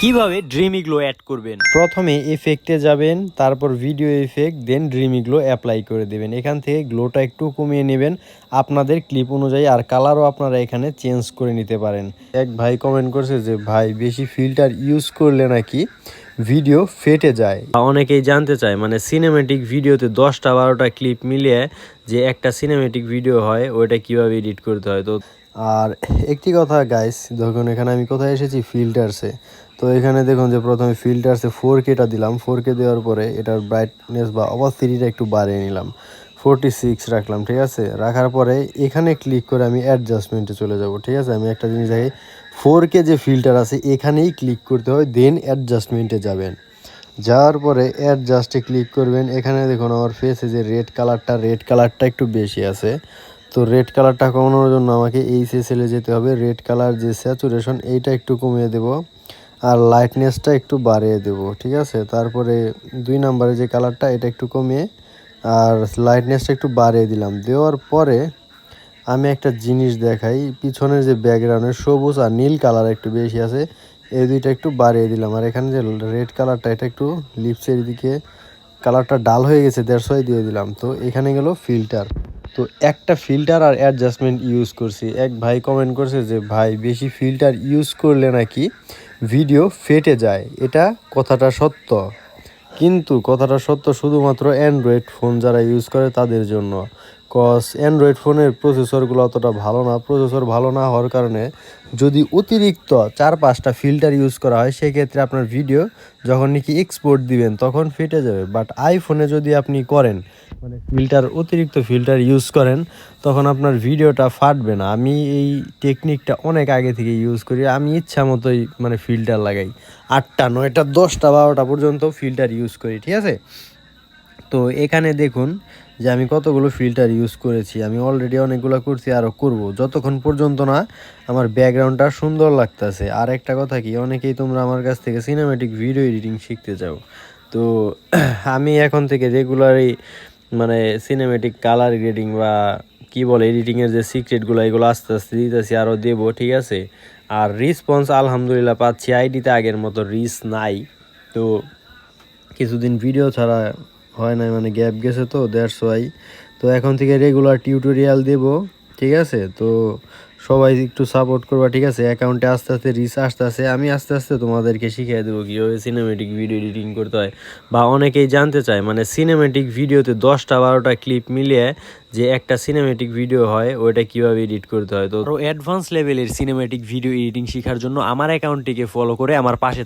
কিভাবে dreamy glow add করবেন। প্রথমে ইফেক্টে যাবেন, তারপর ভিডিও ইফেক্ট, দেন ড্রিমি গ্লো অ্যাপ্লাই করে দেবেন। এখান থেকে গ্লোটা একটু কমিয়ে নেবেন আপনাদের ক্লিপ অনুযায়ী, আর কালারও আপনারা এখানে চেঞ্জ করে নিতে পারেন। এক ভাই কমেন্ট করছে যে ভাই বেশি ফিল্টার ইউজ করলে নাকি ভিডিও ফেটে যায়। অনেকেই জানতে চায় মানে সিনেমেটিক ভিডিওতে 10টা-12টা ক্লিপ মিলিয়ে যে একটা সিনেমেটিক ভিডিও হয় ওইটা কিভাবে এডিট করতে হয়। তো আর একটি কথা গাইস, দেখুন এখানে আমি কোথায় এসেছি, ফিল্টারসে। তো এখানে দেখুন যে প্রথমে ফিল্টারসে 4Kটা দিলাম। 4K দেওয়ার পরে এটার ব্রাইটনেস বা অপাসিটিটা একটু বাড়িয়ে নিলাম, 46 রাখলাম। ঠিক আছে, রাখার পরে এখানে ক্লিক করে আমি অ্যাডজাস্টমেন্টে চলে যাব। ঠিক আছে, আমি একটা জিনিস দেখি, 4K যে ফিল্টার আছে এখানেই ক্লিক করতে হয়, দেন অ্যাডজাস্টমেন্টে যাবেন। যাওয়ার পরে অ্যাডজাস্টে ক্লিক করবেন। এখানে দেখুন আমার ফেসে যে রেড কালারটা একটু বেশি আছে। তো রেড কালারটা কমানোর জন্য আমাকে এই সেলে যেতে হবে। রেড কালার যে স্যাচুরেশন এইটা একটু কমিয়ে দেব, আর লাইটনেসটা একটু বাড়িয়ে দেব। ঠিক আছে, তারপরে 2 নম্বরে যে কালারটা এটা একটু কমিয়ে আর লাইটনেসটা একটু বাড়িয়ে দিলাম। দেওয়ার পরে আমি একটা জিনিস দেখাই, পিছনের যে ব্যাকগ্রাউন্ডের সবুজ আর নীল কালার একটু বেশি আছে, এই দুইটা একটু বাড়িয়ে দিলাম। আর এখানে যে রেড কালারটা এটা একটু লিপসের দিকে কালারটা ডাল হয়ে গেছে, 150 দিয়ে দিলাম। তো এখানে গেল ফিল্টার। তো একটা ফিল্টার আর অ্যাডজাস্টমেন্ট ইউজ করছি। এক ভাই কমেন্ট করছে যে ভাই বেশি ফিল্টার ইউজ করলে নাকি ভিডিও ফেটে যায়। এটা কথাটা সত্য, কিন্তু কথাটা সত্য শুধুমাত্র অ্যান্ড্রয়েড ফোন যারা ইউজ করে তাদের জন্য। কজ অ্যান্ড্রয়েড ফোনের প্রসেসরগুলো অতটা ভালো না। প্রসেসর ভালো না হওয়ার কারণে যদি অতিরিক্ত 4-5টা ফিল্টার ইউজ করা হয় সেক্ষেত্রে আপনার ভিডিও যখন নাকি এক্সপোর্ট দিবেন তখন ফেটে যাবে। বাট আইফোনে যদি আপনি করেন মানে অতিরিক্ত ফিল্টার ইউজ করেন তখন আপনার ভিডিওটা ফাটবে না। আমি এই টেকনিকটা অনেক আগে থেকে ইউজ করি। আমি ইচ্ছা মতোই মানে ফিল্টার লাগাই, 8টা 9টা 10টা 12টা পর্যন্ত ফিল্টার ইউজ করি। ঠিক আছে, তো এখানে দেখুন যে আমি কতগুলো ফিল্টার ইউজ করেছি। আমি অলরেডি অনেকগুলো করছি, আরও করব, যতক্ষণ পর্যন্ত না আমার ব্যাকগ্রাউন্ডটা সুন্দর লাগতেছে। আর একটা কথা কি, অনেকেই তোমরা আমার কাছ থেকে সিনেমেটিক ভিডিও এডিটিং শিখতে চাও। তো আমি এখন থেকে রেগুলারই মানে সিনেমেটিক কালার গ্রেডিং বা কি বলে এডিটিংয়ের যে সিক্রেটগুলো এগুলো আস্তে আস্তে দিতেছি, আরও দেবো। ঠিক আছে, আর রেসপন্স আলহামদুলিল্লাহ পাচ্ছি। আইডিতে আগের মতো রিচ নাই। তো কিছুদিন ভিডিও ছাড়া হয় নাই, মানে গ্যাপ গেছে, তো দ্যাটস ওয়াই। তো এখন থেকে রেগুলার টিউটোরিয়াল দেব। ঠিক আছে, তো সবাই একটু সাপোর্ট করবা। ঠিক আছে, অ্যাকাউন্টে আস্তে আস্তে রিচ আসতে আসতে আমি আস্তে আস্তে তোমাদেরকে শিখিয়ে দেবো কীভাবে সিনেমেটিক ভিডিও এডিটিং করতে হয়। বা অনেকেই জানতে চায় মানে সিনেমেটিক ভিডিওতে 10টা-12টা ক্লিপ মিলিয়ে যে একটা সিনেমেটিক ভিডিও হয় ওইটা কীভাবে এডিট করতে হয়। তো আরো অ্যাডভান্স লেভেলের সিনেমেটিক ভিডিও এডিটিং শেখার জন্য আমার অ্যাকাউন্টটিকে ফলো করে আমার পাশে